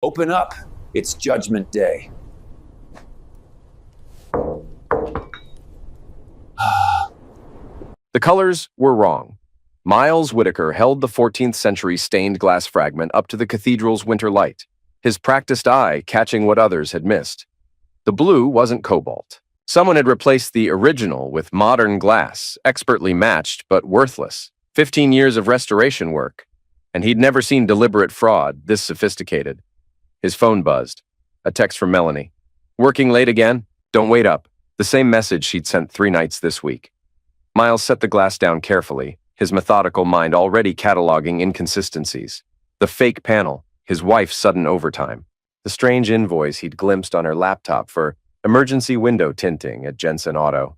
Open up. It's Judgment Day. The colors were wrong. Miles Whitaker held the 14th century stained glass fragment up to the cathedral's winter light, his practiced eye catching what others had missed. The blue wasn't cobalt. Someone had replaced the original with modern glass, expertly matched but worthless. 15 years of restoration work, and he'd never seen deliberate fraud this sophisticated. His phone buzzed. A text from Melanie. "Working late again? Don't wait up." The same message she'd sent 3 nights this week. Miles set the glass down carefully, his methodical mind already cataloging inconsistencies. The fake panel, his wife's sudden overtime, the strange invoice he'd glimpsed on her laptop for emergency window tinting at Jensen Auto.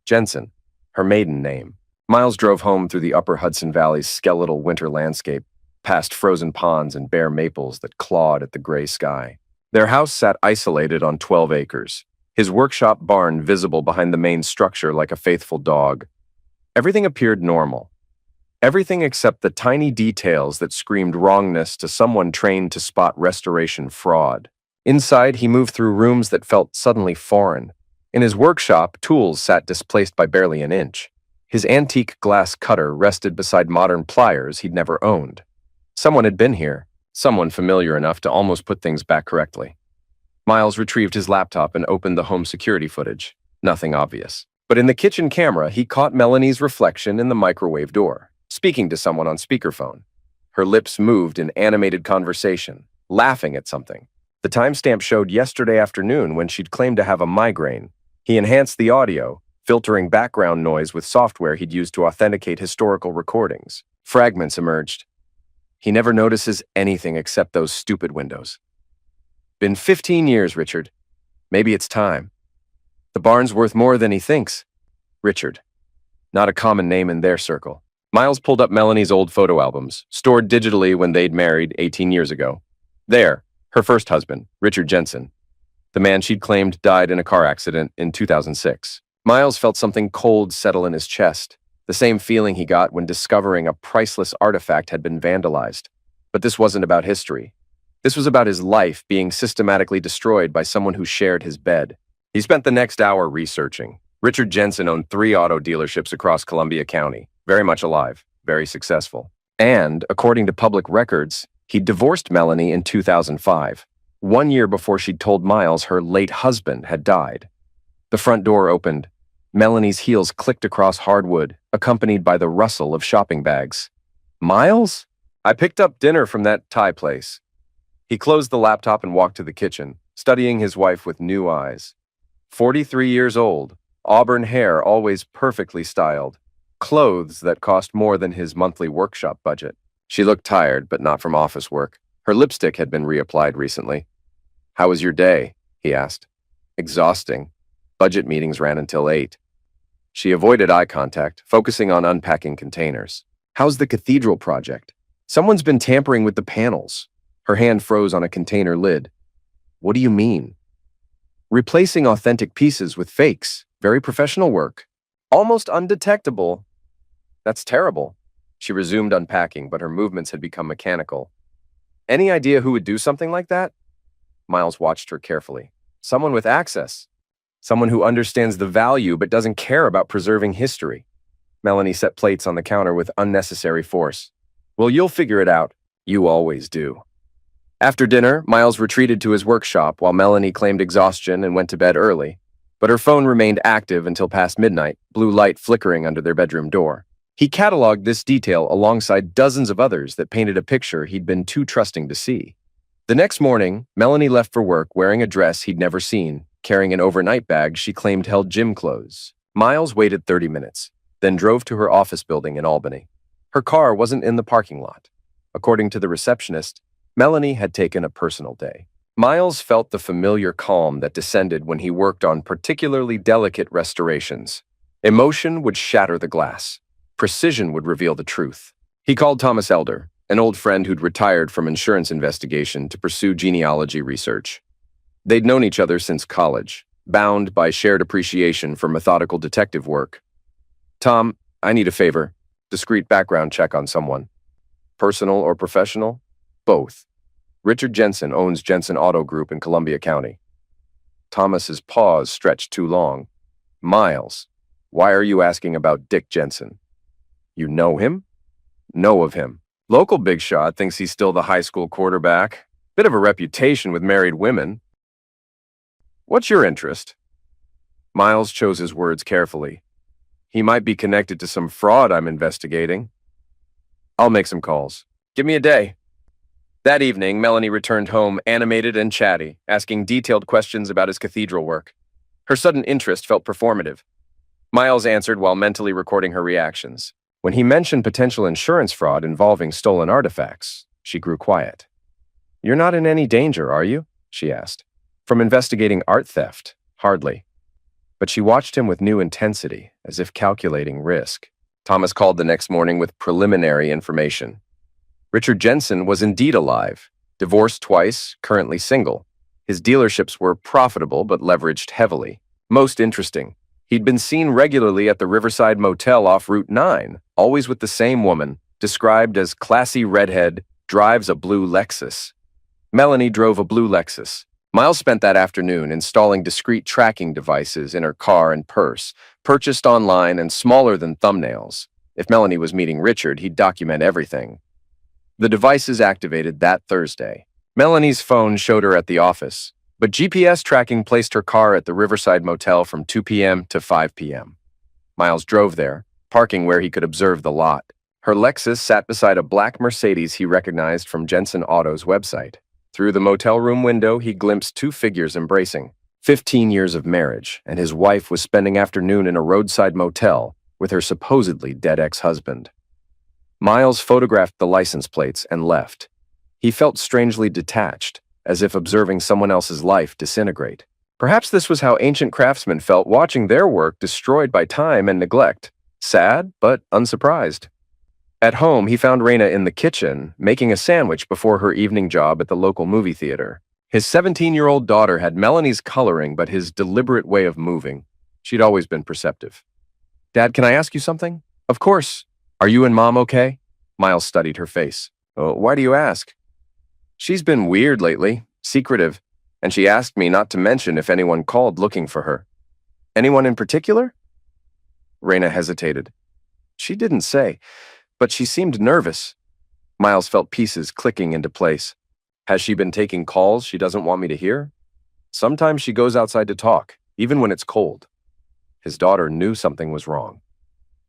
Jensen, her maiden name. Miles drove home through the upper Hudson Valley's skeletal winter landscape, past frozen ponds and bare maples that clawed at the gray sky. Their house sat isolated on 12 acres, his workshop barn visible behind the main structure like a faithful dog. Everything appeared normal. Everything except the tiny details that screamed wrongness to someone trained to spot restoration fraud. Inside, he moved through rooms that felt suddenly foreign. In his workshop, tools sat displaced by barely an inch. His antique glass cutter rested beside modern pliers he'd never owned. Someone had been here, someone familiar enough to almost put things back correctly. Miles retrieved his laptop and opened the home security footage. Nothing obvious. But in the kitchen camera, he caught Melanie's reflection in the microwave door, speaking to someone on speakerphone. Her lips moved in animated conversation, laughing at something. The timestamp showed yesterday afternoon when she'd claimed to have a migraine. He enhanced the audio, filtering background noise with software he'd used to authenticate historical recordings. Fragments emerged. He never notices anything except those stupid windows. Been 15 years, Richard. Maybe it's time. The barn's worth more than he thinks. Richard. Not a common name in their circle. Miles pulled up Melanie's old photo albums, stored digitally when they'd married 18 years ago. There, her first husband, Richard Jensen. The man she'd claimed died in a car accident in 2006. Miles felt something cold settle in his chest, the same feeling he got when discovering a priceless artifact had been vandalized. But this wasn't about history. This was about his life being systematically destroyed by someone who shared his bed. He spent the next hour researching. Richard Jensen owned 3 auto dealerships across Columbia County, very much alive, very successful. And, according to public records, he divorced Melanie in 2005, 1 year before she'd told Miles her late husband had died. The front door opened. Melanie's heels clicked across hardwood, accompanied by the rustle of shopping bags. "Miles? I picked up dinner from that Thai place." He closed the laptop and walked to the kitchen, studying his wife with new eyes. 43 years old, auburn hair always perfectly styled, clothes that cost more than his monthly workshop budget. She looked tired, but not from office work. Her lipstick had been reapplied recently. "How was your day?" he asked. "Exhausting. Budget meetings ran until 8. She avoided eye contact, focusing on unpacking containers. "How's the cathedral project?" "Someone's been tampering with the panels." Her hand froze on a container lid. "What do you mean?" "Replacing authentic pieces with fakes. Very professional work. Almost undetectable." "That's terrible." She resumed unpacking, but her movements had become mechanical. "Any idea who would do something like that?" Miles watched her carefully. "Someone with access. Someone who understands the value but doesn't care about preserving history." Melanie set plates on the counter with unnecessary force. "Well, you'll figure it out. You always do." After dinner, Miles retreated to his workshop while Melanie claimed exhaustion and went to bed early. But her phone remained active until past midnight, blue light flickering under their bedroom door. He cataloged this detail alongside dozens of others that painted a picture he'd been too trusting to see. The next morning, Melanie left for work wearing a dress he'd never seen, carrying an overnight bag she claimed held gym clothes. Miles waited 30 minutes, then drove to her office building in Albany. Her car wasn't in the parking lot. According to the receptionist, Melanie had taken a personal day. Miles felt the familiar calm that descended when he worked on particularly delicate restorations. Emotion would shatter the glass. Precision would reveal the truth. He called Thomas Elder, an old friend who'd retired from insurance investigation to pursue genealogy research. They'd known each other since college, bound by shared appreciation for methodical detective work. "Tom, I need a favor. Discreet background check on someone." "Personal or professional?" "Both." Richard Jensen owns Jensen Auto Group in Columbia County. Thomas's pause stretched too long. Miles, why are you asking about Dick Jensen? You know him? Know of him. Local big shot thinks he's still the high school quarterback. Bit of a reputation with married women. What's your interest? Miles chose his words carefully. He might be connected to some fraud I'm investigating. I'll make some calls. Give me a day. That evening, Melanie returned home animated and chatty, asking detailed questions about his cathedral work. Her sudden interest felt performative. Miles answered while mentally recording her reactions. When he mentioned potential insurance fraud involving stolen artifacts, she grew quiet. You're not in any danger, are you? She asked. From investigating art theft, hardly. But she watched him with new intensity, as if calculating risk. Thomas called the next morning with preliminary information. Richard Jensen was indeed alive, divorced twice, currently single. His dealerships were profitable but leveraged heavily. Most interesting, he'd been seen regularly at the Riverside Motel off Route 9, always with the same woman, described as classy redhead, drives a blue Lexus. Melanie drove a blue Lexus. Miles spent that afternoon installing discrete tracking devices in her car and purse, purchased online and smaller than thumbnails. If Melanie was meeting Richard, he'd document everything. The devices activated that Thursday. Melanie's phone showed her at the office, but GPS tracking placed her car at the Riverside Motel from 2 p.m. to 5 p.m. Miles drove there, parking where he could observe the lot. Her Lexus sat beside a black Mercedes he recognized from Jensen Auto's website. Through the motel room window, he glimpsed two figures embracing. 15 years of marriage, and his wife was spending afternoon in a roadside motel with her supposedly dead ex-husband. Miles photographed the license plates and left. He felt strangely detached, as if observing someone else's life disintegrate. Perhaps this was how ancient craftsmen felt watching their work destroyed by time and neglect. Sad, but unsurprised. At home, he found Raina in the kitchen, making a sandwich before her evening job at the local movie theater. His 17-year-old daughter had Melanie's coloring, but his deliberate way of moving. She'd always been perceptive. Dad, can I ask you something? Of course. Are you and Mom okay? Miles studied her face. Oh, why do you ask? She's been weird lately, secretive, and she asked me not to mention if anyone called looking for her. Anyone in particular? Raina hesitated. She didn't say, but she seemed nervous. Miles felt pieces clicking into place. Has she been taking calls she doesn't want me to hear? Sometimes she goes outside to talk, even when it's cold. His daughter knew something was wrong.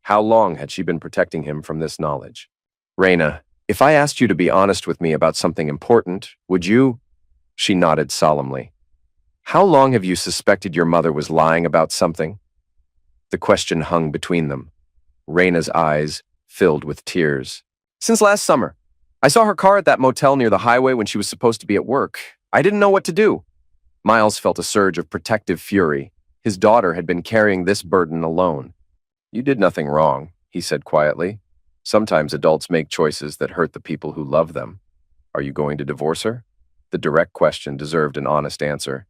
How long had she been protecting him from this knowledge? Raina, if I asked you to be honest with me about something important, would you? She nodded solemnly. How long have you suspected your mother was lying about something? The question hung between them. Raina's eyes filled with tears. Since last summer. I saw her car at that motel near the highway when she was supposed to be at work. I didn't know what to do. Miles felt a surge of protective fury. His daughter had been carrying this burden alone. You did nothing wrong, he said quietly. Sometimes adults make choices that hurt the people who love them. Are you going to divorce her? The direct question deserved an honest answer.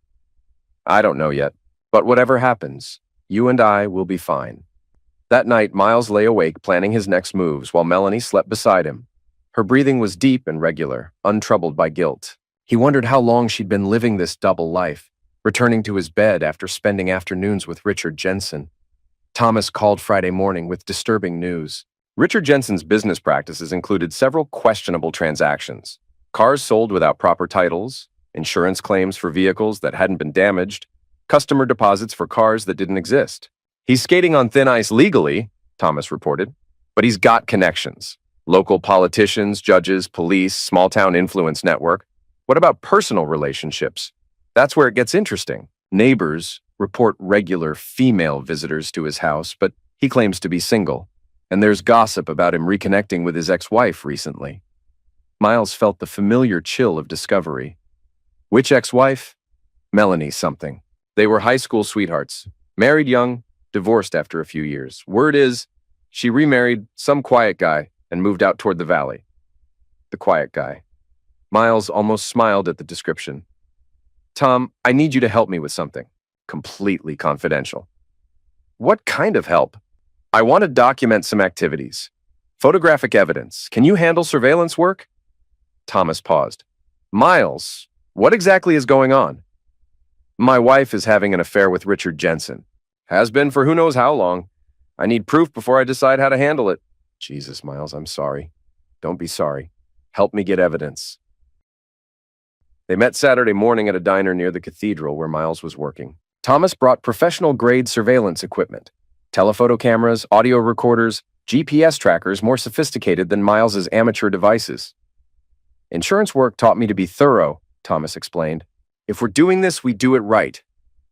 I don't know yet, but whatever happens, you and I will be fine. That night, Miles lay awake planning his next moves while Melanie slept beside him. Her breathing was deep and regular, untroubled by guilt. He wondered how long she'd been living this double life, returning to his bed after spending afternoons with Richard Jensen. Thomas called Friday morning with disturbing news. Richard Jensen's business practices included several questionable transactions. Cars sold without proper titles, insurance claims for vehicles that hadn't been damaged, customer deposits for cars that didn't exist. He's skating on thin ice legally, Thomas reported, but he's got connections. Local politicians, judges, police, small-town influence network. What about personal relationships? That's where it gets interesting. Neighbors report regular female visitors to his house, but he claims to be single. And there's gossip about him reconnecting with his ex-wife recently. Miles felt the familiar chill of discovery. Which ex-wife? Melanie something. They were high school sweethearts. Married young, divorced after a few years. Word is, she remarried some quiet guy and moved out toward the valley. The quiet guy. Miles almost smiled at the description. Tom, I need you to help me with something. Completely confidential. What kind of help? I want to document some activities. Photographic evidence. Can you handle surveillance work? Thomas paused. Miles, what exactly is going on? My wife is having an affair with Richard Jensen. Has been for who knows how long. I need proof before I decide how to handle it. Jesus, Miles, I'm sorry. Don't be sorry. Help me get evidence. They met Saturday morning at a diner near the cathedral where Miles was working. Thomas brought professional-grade surveillance equipment. Telephoto cameras, audio recorders, GPS trackers more sophisticated than Miles's amateur devices. Insurance work taught me to be thorough, Thomas explained. If we're doing this, we do it right.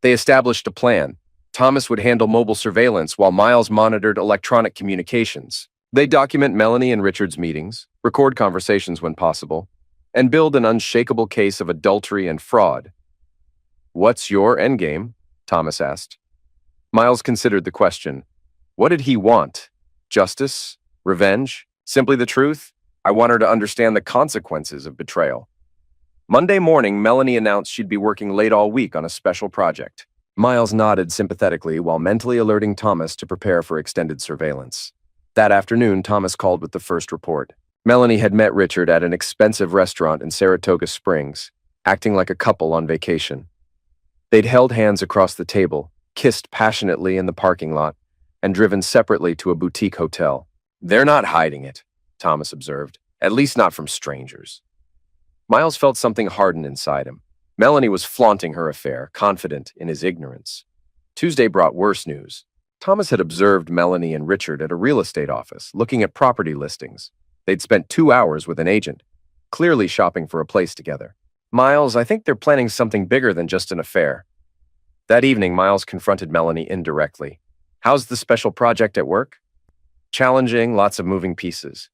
They established a plan. Thomas would handle mobile surveillance while Miles monitored electronic communications. They document Melanie and Richard's meetings, record conversations when possible, and build an unshakable case of adultery and fraud. What's your endgame? Thomas asked. Miles considered the question. What did he want? Justice? Revenge? Simply the truth? I want her to understand the consequences of betrayal. Monday morning, Melanie announced she'd be working late all week on a special project. Miles nodded sympathetically while mentally alerting Thomas to prepare for extended surveillance. That afternoon, Thomas called with the first report. Melanie had met Richard at an expensive restaurant in Saratoga Springs, acting like a couple on vacation. They'd held hands across the table, kissed passionately in the parking lot, and driven separately to a boutique hotel. They're not hiding it, Thomas observed, at least not from strangers. Miles felt something harden inside him. Melanie was flaunting her affair, confident in his ignorance. Tuesday brought worse news. Thomas had observed Melanie and Richard at a real estate office, looking at property listings. They'd spent 2 hours with an agent, clearly shopping for a place together. Miles, I think they're planning something bigger than just an affair. That evening, Miles confronted Melanie indirectly. How's the special project at work? Challenging, lots of moving pieces.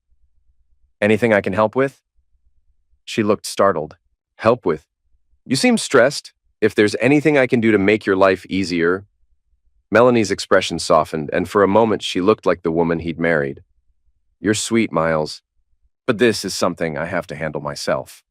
Anything I can help with? She looked startled. Help with? You seem stressed. If there's anything I can do to make your life easier. Melanie's expression softened, and for a moment she looked like the woman he'd married. You're sweet, Miles, but this is something I have to handle myself.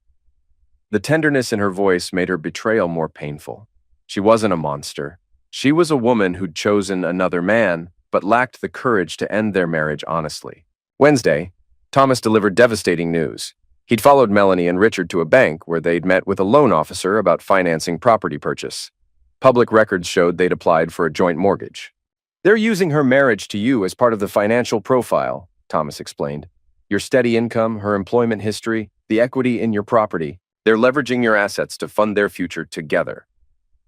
The tenderness in her voice made her betrayal more painful. She wasn't a monster. She was a woman who'd chosen another man, but lacked the courage to end their marriage honestly. Wednesday, Thomas delivered devastating news. He'd followed Melanie and Richard to a bank where they'd met with a loan officer about financing property purchase. Public records showed they'd applied for a joint mortgage. They're using her marriage to you as part of the financial profile, Thomas explained. Your steady income, her employment history, the equity in your property. They're leveraging your assets to fund their future together.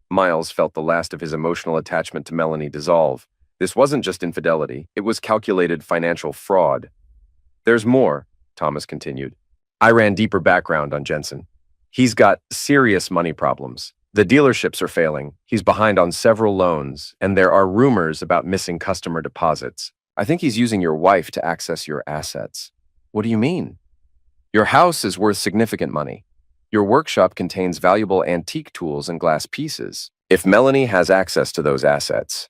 Miles felt the last of his emotional attachment to Melanie dissolve. This wasn't just infidelity, it was calculated financial fraud. There's more, Thomas continued. I ran deeper background on Jensen. He's got serious money problems. The dealerships are failing, he's behind on several loans, and there are rumors about missing customer deposits. I think he's using your wife to access your assets. What do you mean? Your house is worth significant money. Your workshop contains valuable antique tools and glass pieces. If Melanie has access to those assets,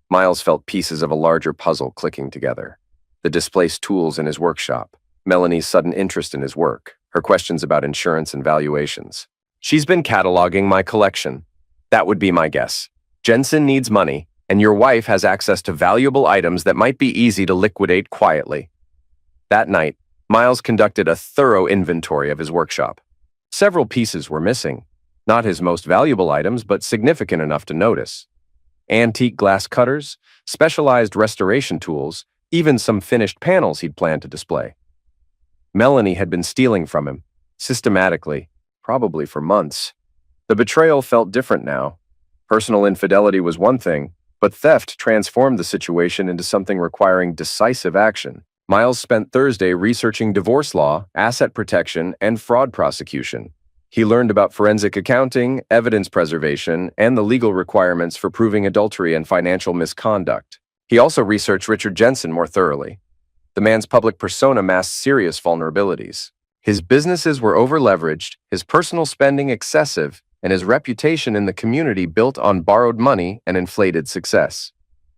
Miles felt pieces of a larger puzzle clicking together. The displaced tools in his workshop, Melanie's sudden interest in his work, her questions about insurance and valuations. She's been cataloging my collection. That would be my guess. Jensen needs money, and your wife has access to valuable items that might be easy to liquidate quietly. That night, Miles conducted a thorough inventory of his workshop. Several pieces were missing. Not his most valuable items, but significant enough to notice. Antique glass cutters, specialized restoration tools, even some finished panels he'd planned to display. Melanie had been stealing from him, systematically, probably for months. The betrayal felt different now. Personal infidelity was one thing, but theft transformed the situation into something requiring decisive action. Miles spent Thursday researching divorce law, asset protection, and fraud prosecution. He learned about forensic accounting, evidence preservation, and the legal requirements for proving adultery and financial misconduct. He also researched Richard Jensen more thoroughly. The man's public persona masked serious vulnerabilities. His businesses were over-leveraged, his personal spending excessive, and his reputation in the community built on borrowed money and inflated success.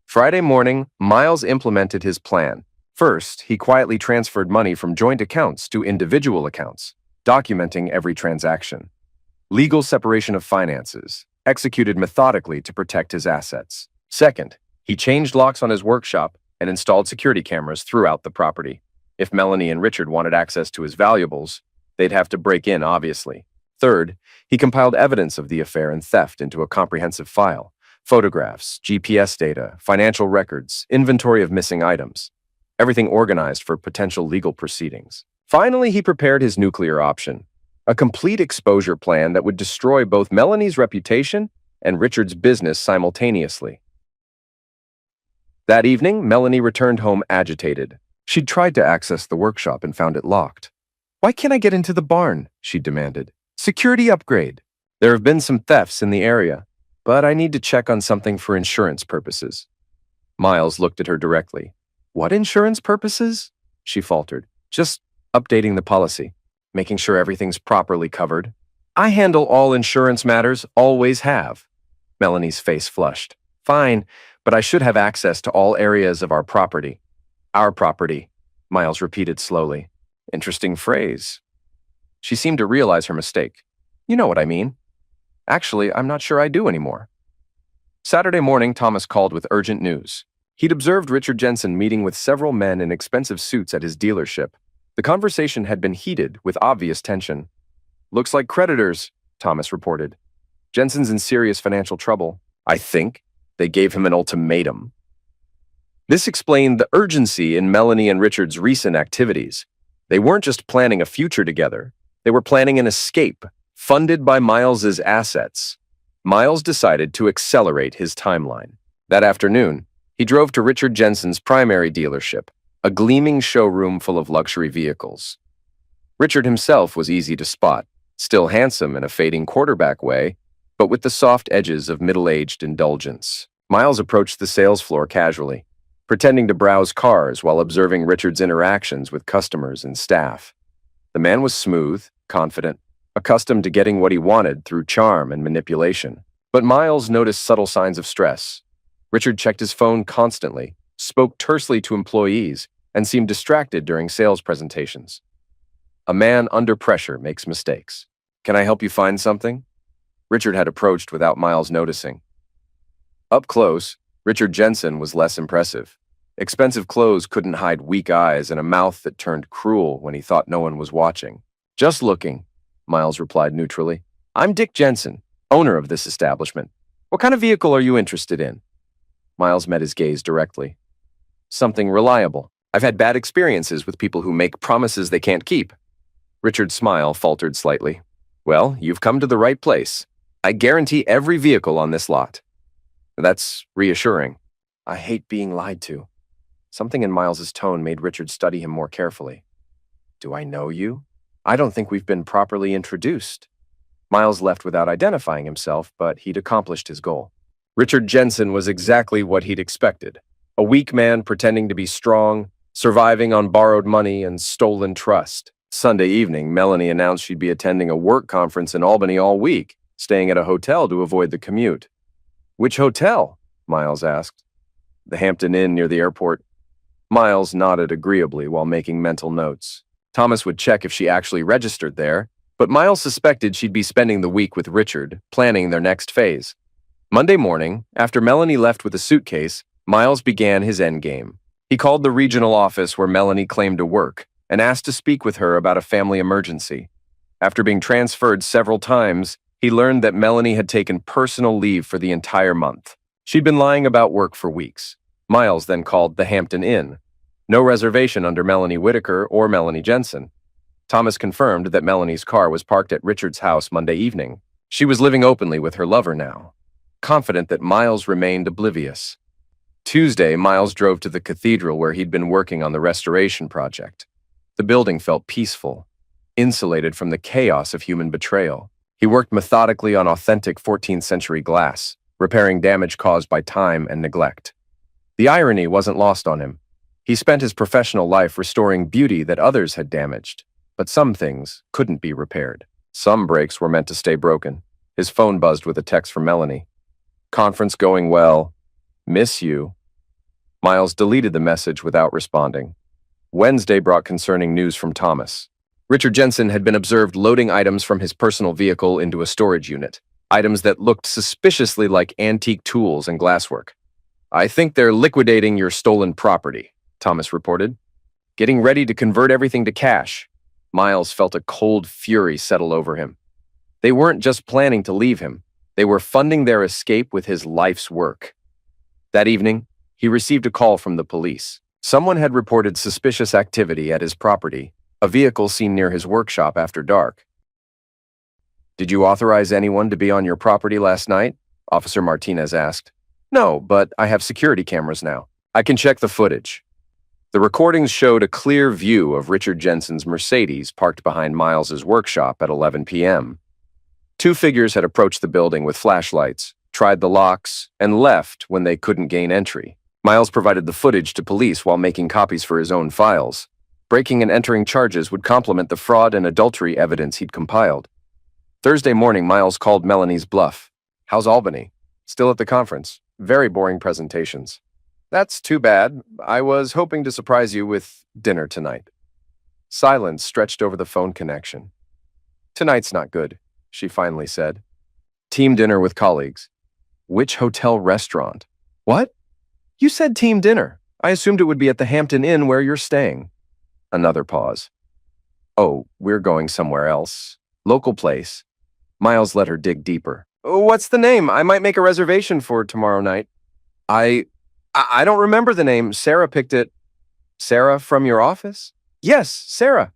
Friday morning, Miles implemented his plan. First, he quietly transferred money from joint accounts to individual accounts, documenting every transaction. Legal separation of finances, executed methodically to protect his assets. Second, he changed locks on his workshop and installed security cameras throughout the property. If Melanie and Richard wanted access to his valuables, They'd have to break in, obviously. Third, he compiled evidence of the affair and theft into a comprehensive file. Photographs, GPS data, financial records, inventory of missing items. Everything organized for potential legal proceedings. Finally, he prepared his nuclear option. A complete exposure plan that would destroy both Melanie's reputation and Richard's business simultaneously. That evening, Melanie returned home agitated. She'd tried to access the workshop and found it locked. "Why can't I get into the barn?" she demanded. "Security upgrade. There have been some thefts in the area, but I need to check on something for insurance purposes." Miles looked at her directly. "What insurance purposes?" she faltered. "Just updating the policy, making sure everything's properly covered. I handle all insurance matters, always have." Melanie's face flushed. "Fine, but I should have access to all areas of our property." "Our property," Miles repeated slowly. Interesting phrase. She seemed to realize her mistake. "You know what I mean." "Actually, I'm not sure I do anymore." Saturday morning, Thomas called with urgent news. He'd observed Richard Jensen meeting with several men in expensive suits at his dealership. The conversation had been heated, with obvious tension. "Looks like creditors," Thomas reported. "Jensen's in serious financial trouble. I think they gave him an ultimatum." This explained the urgency in Melanie and Richard's recent activities. They weren't just planning a future together. They were planning an escape, funded by Miles's assets. Miles decided to accelerate his timeline. That afternoon, he drove to Richard Jensen's primary dealership, a gleaming showroom full of luxury vehicles. Richard himself was easy to spot, still handsome in a fading quarterback way, but with the soft edges of middle-aged indulgence. Miles approached the sales floor casually, pretending to browse cars while observing Richard's interactions with customers and staff. The man was smooth, confident, accustomed to getting what he wanted through charm and manipulation. But Miles noticed subtle signs of stress. Richard checked his phone constantly, spoke tersely to employees, and seemed distracted during sales presentations. A man under pressure makes mistakes. "Can I help you find something?" Richard had approached without Miles noticing. Up close, Richard Jensen was less impressive. Expensive clothes couldn't hide weak eyes and a mouth that turned cruel when he thought no one was watching. "Just looking," Miles replied neutrally. "I'm Dick Jensen, owner of this establishment. What kind of vehicle are you interested in?" Miles met his gaze directly. "Something reliable. I've had bad experiences with people who make promises they can't keep." Richard's smile faltered slightly. "Well, you've come to the right place. I guarantee every vehicle on this lot." "That's reassuring." "I hate being lied to." Something in Miles's tone made Richard study him more carefully. "Do I know you? I don't think we've been properly introduced." Miles left without identifying himself, but he'd accomplished his goal. Richard Jensen was exactly what he'd expected. A weak man pretending to be strong, surviving on borrowed money and stolen trust. Sunday evening, Melanie announced she'd be attending a work conference in Albany all week, staying at a hotel to avoid the commute. "Which hotel?" Miles asked. "The Hampton Inn near the airport." Miles nodded agreeably while making mental notes. Thomas would check if she actually registered there, but Miles suspected she'd be spending the week with Richard, planning their next phase. Monday morning, after Melanie left with a suitcase, Miles began his endgame. He called the regional office where Melanie claimed to work and asked to speak with her about a family emergency. After being transferred several times, he learned that Melanie had taken personal leave for the entire month. She'd been lying about work for weeks. Miles then called the Hampton Inn. No reservation under Melanie Whitaker or Melanie Jensen. Thomas confirmed that Melanie's car was parked at Richard's house Monday evening. She was living openly with her lover now, confident that Miles remained oblivious. Tuesday, Miles drove to the cathedral where he'd been working on the restoration project. The building felt peaceful, insulated from the chaos of human betrayal. He worked methodically on authentic 14th century glass, repairing damage caused by time and neglect. The irony wasn't lost on him. He spent his professional life restoring beauty that others had damaged, but some things couldn't be repaired. Some breaks were meant to stay broken. His phone buzzed with a text from Melanie. "Conference going well. Miss you." Miles deleted the message without responding. Wednesday brought concerning news from Thomas. Richard Jensen had been observed loading items from his personal vehicle into a storage unit, items that looked suspiciously like antique tools and glasswork. "I think they're liquidating your stolen property," Thomas reported. "Getting ready to convert everything to cash." Miles felt a cold fury settle over him. They weren't just planning to leave him. They were funding their escape with his life's work. That evening, he received a call from the police. Someone had reported suspicious activity at his property, a vehicle seen near his workshop after dark. "Did you authorize anyone to be on your property last night?" Officer Martinez asked. "No, but I have security cameras now. I can check the footage." The recordings showed a clear view of Richard Jensen's Mercedes parked behind Miles's workshop at 11 p.m. Two figures had approached the building with flashlights, tried the locks, and left when they couldn't gain entry. Miles provided the footage to police while making copies for his own files. Breaking and entering charges would complement the fraud and adultery evidence he'd compiled. Thursday morning, Miles called Melanie's bluff. "How's Albany?" "Still at the conference. Very boring presentations." "That's too bad. I was hoping to surprise you with dinner tonight." Silence stretched over the phone connection. "Tonight's not good," she finally said. "Team dinner with colleagues." "Which hotel restaurant?" "What? You said team dinner. I assumed it would be at the Hampton Inn where you're staying." Another pause. "Oh, we're going somewhere else. Local place." Miles let her dig deeper. "What's the name? I might make a reservation for tomorrow night." I don't remember the name. Sarah picked it." "Sarah from your office?" "Yes, Sarah."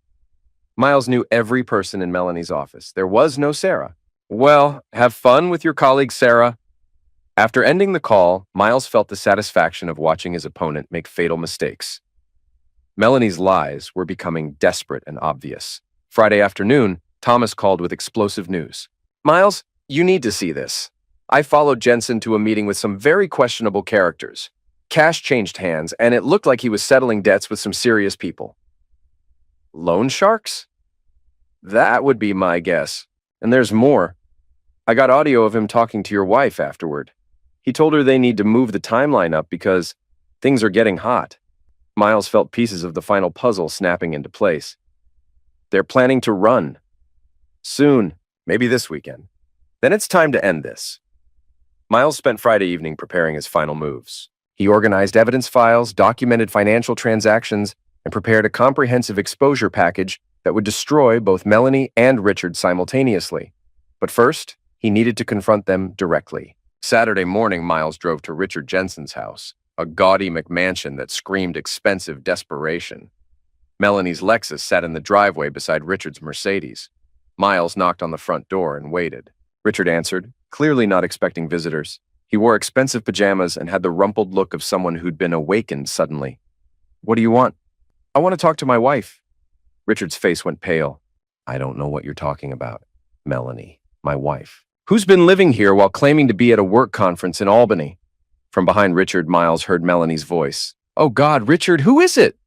Miles knew every person in Melanie's office. There was no Sarah. "Well, have fun with your colleague, Sarah." After ending the call, Miles felt the satisfaction of watching his opponent make fatal mistakes. Melanie's lies were becoming desperate and obvious. Friday afternoon, Thomas called with explosive news. "Miles, you need to see this. I followed Jensen to a meeting with some very questionable characters. Cash changed hands, and it looked like he was settling debts with some serious people." "Loan sharks?" "That would be my guess. And there's more. I got audio of him talking to your wife afterward. He told her they need to move the timeline up because things are getting hot." Miles felt pieces of the final puzzle snapping into place. "They're planning to run. Soon, maybe this weekend. Then it's time to end this." Miles spent Friday evening preparing his final moves. He organized evidence files, documented financial transactions, and prepared a comprehensive exposure package that would destroy both Melanie and Richard simultaneously. But first, he needed to confront them directly. Saturday morning, Miles drove to Richard Jensen's house, a gaudy McMansion that screamed expensive desperation. Melanie's Lexus sat in the driveway beside Richard's Mercedes. Miles knocked on the front door and waited. Richard answered, clearly not expecting visitors. He wore expensive pajamas and had the rumpled look of someone who'd been awakened suddenly. "What do you want?" "I want to talk to my wife." Richard's face went pale. "I don't know what you're talking about." "Melanie, my wife." "Who's been living here while claiming to be at a work conference in Albany?" From behind Richard, Miles heard Melanie's voice. "Oh God, Richard, who is it?"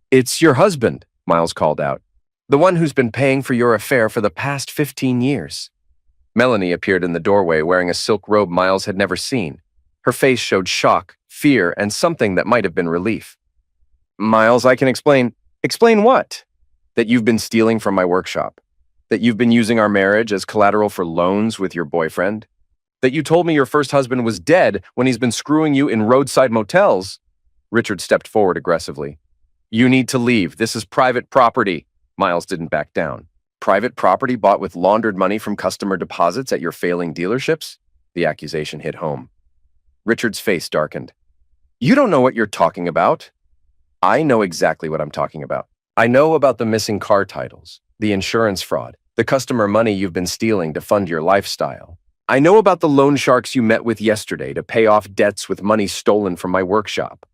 "It's your husband," Miles called out. "The one who's been paying for your affair for the past 15 years. Melanie appeared in the doorway wearing a silk robe Miles had never seen. Her face showed shock, fear, and something that might have been relief. "Miles, I can explain." "Explain what?" "That you've been stealing from my workshop. That you've been using our marriage as collateral for loans with your boyfriend. That you told me your first husband was dead when he's been screwing you in roadside motels." Richard stepped forward aggressively. "You need to leave. This is private property." Miles didn't back down. "Private property bought with laundered money from customer deposits at your failing dealerships?" The accusation hit home. Richard's face darkened. "You don't know what you're talking about." "I know exactly what I'm talking about. I know about the missing car titles, the insurance fraud, the customer money you've been stealing to fund your lifestyle. I know about the loan sharks you met with yesterday to pay off debts with money stolen from my workshop."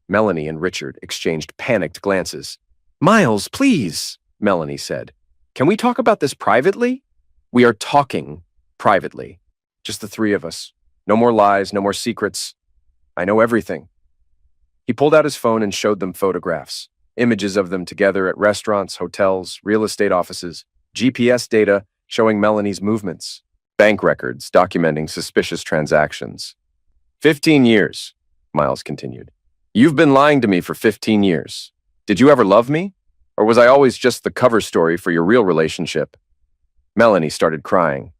Melanie and Richard exchanged panicked glances. "Miles, please," Melanie said. "Can we talk about this privately?" "We are talking privately. Just the three of us. No more lies, no more secrets. I know everything." He pulled out his phone and showed them photographs, images of them together at restaurants, hotels, real estate offices, GPS data showing Melanie's movements, bank records documenting suspicious transactions. 15 years, Miles continued. "You've been lying to me for 15 years. Did you ever love me? Or was I always just the cover story for your real relationship?" Melanie started crying.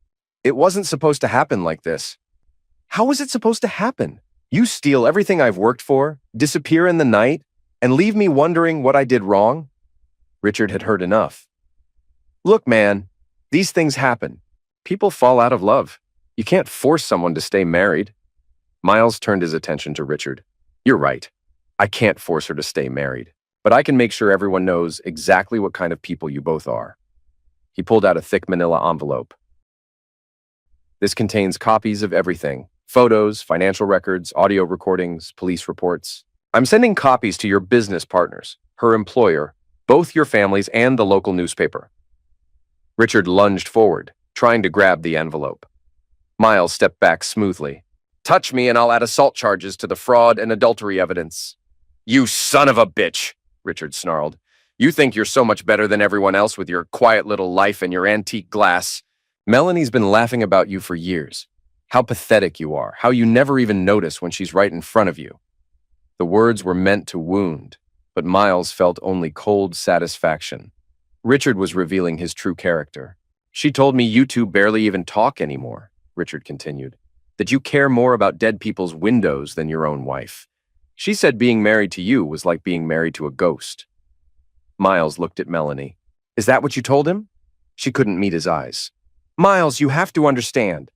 "It wasn't supposed to happen like this." "How was it supposed to happen? You steal everything I've worked for, disappear in the night, and leave me wondering what I did wrong?" Richard had heard enough. Look, man, these things happen. People fall out of love. You can't force someone to stay married. Miles turned his attention to Richard. You're right. I can't force her to stay married, but I can make sure everyone knows exactly what kind of people you both are. He pulled out a thick manila envelope. This contains copies of everything: photos, financial records, audio recordings, police reports. I'm sending copies to your business partners, her employer, both your families, and the local newspaper. Richard lunged forward, trying to grab the envelope. Miles stepped back smoothly. Touch me and I'll add assault charges to the fraud and adultery evidence. You son of a bitch, Richard snarled. You think you're so much better than everyone else with your quiet little life and your antique glass. Melanie's been laughing about you for years. How pathetic you are, how you never even notice when she's right in front of you. The words were meant to wound, but Miles felt only cold satisfaction. Richard was revealing his true character. She told me you two barely even talk anymore, Richard continued, that you care more about dead people's windows than your own wife. She said being married to you was like being married to a ghost. Miles looked at Melanie. Is that what you told him? She couldn't meet his eyes. Miles, you have to understand.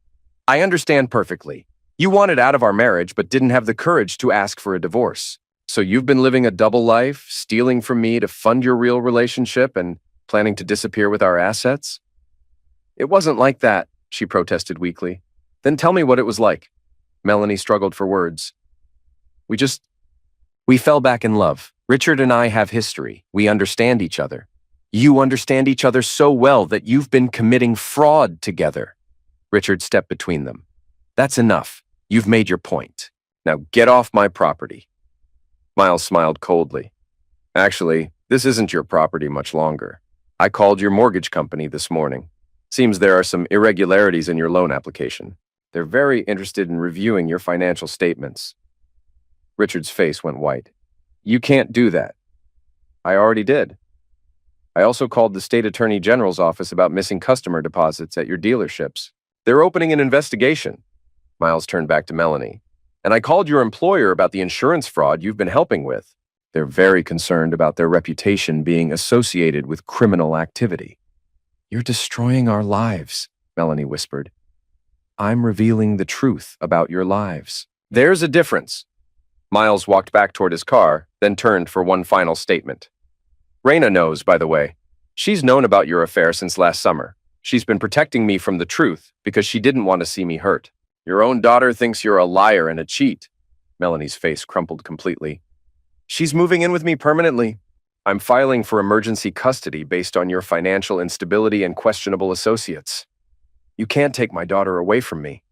I understand perfectly. You wanted out of our marriage but didn't have the courage to ask for a divorce. So you've been living a double life, stealing from me to fund your real relationship and planning to disappear with our assets? It wasn't like that, she protested weakly. Then tell me what it was like. Melanie struggled for words. We fell back in love. Richard and I have history. We understand each other. You understand each other so well that you've been committing fraud together. Richard stepped between them. That's enough. You've made your point. Now get off my property. Miles smiled coldly. Actually, this isn't your property much longer. I called your mortgage company this morning. Seems there are some irregularities in your loan application. They're very interested in reviewing your financial statements. Richard's face went white. You can't do that. I already did. I also called the state attorney general's office about missing customer deposits at your dealerships. They're opening an investigation. Miles turned back to Melanie. And I called your employer about the insurance fraud you've been helping with. They're very concerned about their reputation being associated with criminal activity. You're destroying our lives, Melanie whispered. I'm revealing the truth about your lives. There's a difference. Miles walked back toward his car, then turned for one final statement. Raina knows, by the way. She's known about your affair since last summer. She's been protecting me from the truth because she didn't want to see me hurt. Your own daughter thinks you're a liar and a cheat. Melanie's face crumpled completely. She's moving in with me permanently. I'm filing for emergency custody based on your financial instability and questionable associates. You can't take my daughter away from me.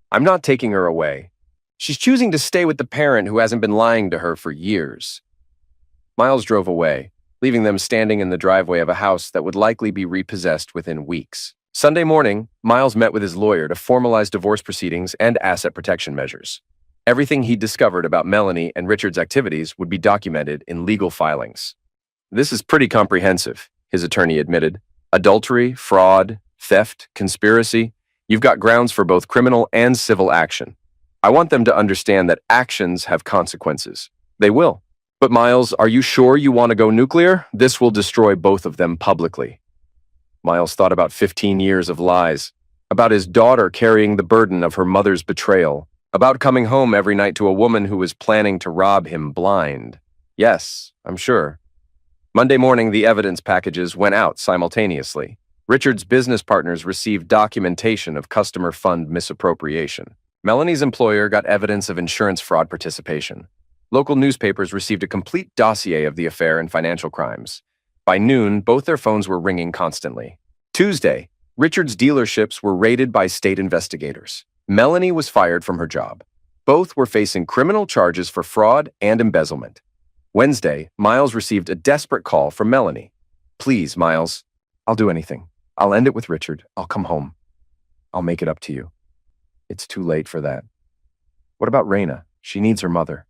I'm not taking her away. She's choosing to stay with the parent who hasn't been lying to her for years. Miles drove away, leaving them standing in the driveway of a house that would likely be repossessed within weeks. Sunday morning, Miles met with his lawyer to formalize divorce proceedings and asset protection measures. Everything he'd discovered about Melanie and Richard's activities would be documented in legal filings. This is pretty comprehensive, his attorney admitted. Adultery, fraud, theft, conspiracy. You've got grounds for both criminal and civil action. I want them to understand that actions have consequences. They will. But Miles, are you sure you want to go nuclear? This will destroy both of them publicly. Miles thought about 15 years of lies, about his daughter carrying the burden of her mother's betrayal, about coming home every night to a woman who was planning to rob him blind. Yes, I'm sure. Monday morning, the evidence packages went out simultaneously. Richard's business partners received documentation of customer fund misappropriation. Melanie's employer got evidence of insurance fraud participation. Local newspapers received a complete dossier of the affair and financial crimes. By noon, both their phones were ringing constantly. Tuesday, Richard's dealerships were raided by state investigators. Melanie was fired from her job. Both were facing criminal charges for fraud and embezzlement. Wednesday, Miles received a desperate call from Melanie. Please, Miles, I'll do anything. I'll end it with Richard. I'll come home. I'll make it up to you. It's too late for that. What about Raina? She needs her mother.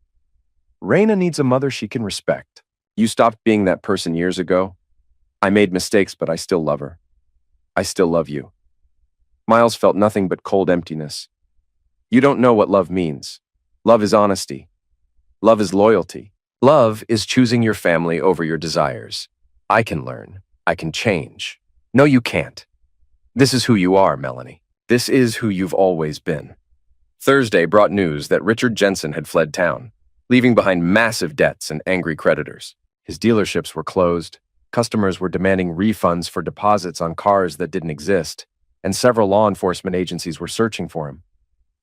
Raina needs a mother she can respect. You stopped being that person years ago. I made mistakes, but I still love her. I still love you. Miles felt nothing but cold emptiness. You don't know what love means. Love is honesty. Love is loyalty. Love is choosing your family over your desires. I can learn. I can change. No, you can't. This is who you are, Melanie. This is who you've always been. Thursday brought news that Richard Jensen had fled town, leaving behind massive debts and angry creditors. His dealerships were closed, customers were demanding refunds for deposits on cars that didn't exist, and several law enforcement agencies were searching for him.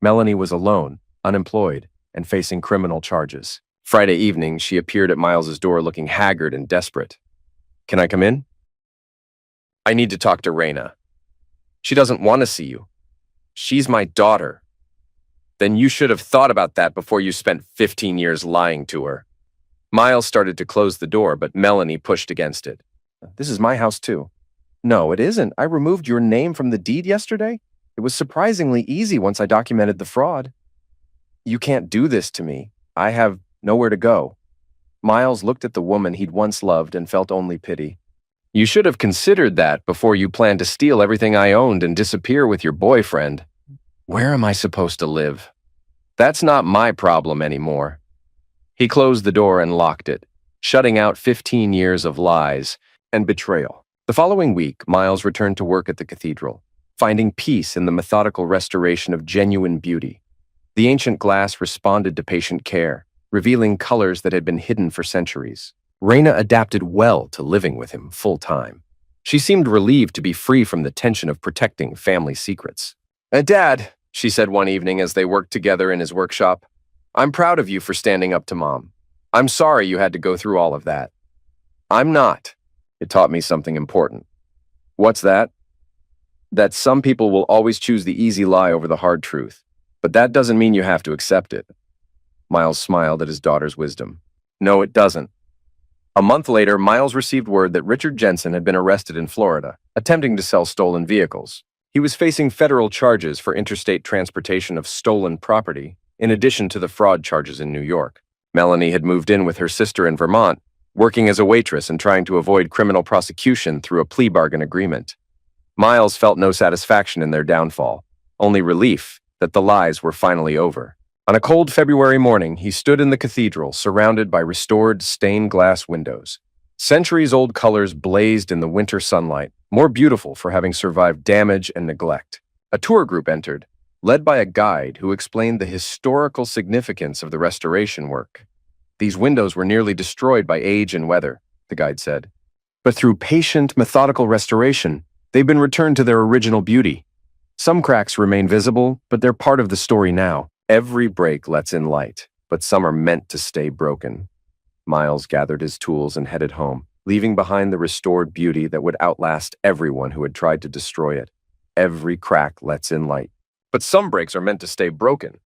Melanie was alone, unemployed, and facing criminal charges. Friday evening, she appeared at Miles's door looking haggard and desperate. "Can I come in?" "I need to talk to Raina." "She doesn't want to see you." "She's my daughter." "Then you should have thought about that before you spent 15 years lying to her." Miles started to close the door, but Melanie pushed against it. "This is my house too." "No, it isn't. I removed your name from the deed yesterday. It was surprisingly easy once I documented the fraud." "You can't do this to me. I have nowhere to go." Miles looked at the woman he'd once loved and felt only pity. "You should have considered that before you planned to steal everything I owned and disappear with your boyfriend." "Where am I supposed to live?" "That's not my problem anymore." He closed the door and locked it, shutting out 15 years of lies and betrayal. The following week, Miles returned to work at the cathedral, finding peace in the methodical restoration of genuine beauty. The ancient glass responded to patient care, revealing colors that had been hidden for centuries. Raina adapted well to living with him full-time. She seemed relieved to be free from the tension of protecting family secrets. "Dad," she said one evening as they worked together in his workshop, "I'm proud of you for standing up to Mom. I'm sorry you had to go through all of that." "I'm not." It taught me something important. "What's that?" "That some people will always choose the easy lie over the hard truth, but that doesn't mean you have to accept it." Miles smiled at his daughter's wisdom. "No, it doesn't." A month later, Miles received word that Richard Jensen had been arrested in Florida, attempting to sell stolen vehicles. He was facing federal charges for interstate transportation of stolen property, in addition to the fraud charges in New York. Melanie had moved in with her sister in Vermont, working as a waitress and trying to avoid criminal prosecution through a plea bargain agreement. Miles felt no satisfaction in their downfall, only relief that the lies were finally over. On a cold February morning, he stood in the cathedral, surrounded by restored stained glass windows. Centuries-old colors blazed in the winter sunlight, more beautiful for having survived damage and neglect. A tour group entered, led by a guide who explained the historical significance of the restoration work. "These windows were nearly destroyed by age and weather," the guide said. "But through patient, methodical restoration, they've been returned to their original beauty. Some cracks remain visible, but they're part of the story now. Every break lets in light, but some are meant to stay broken." Miles gathered his tools and headed home, leaving behind the restored beauty that would outlast everyone who had tried to destroy it. Every crack lets in light, but some breaks are meant to stay broken.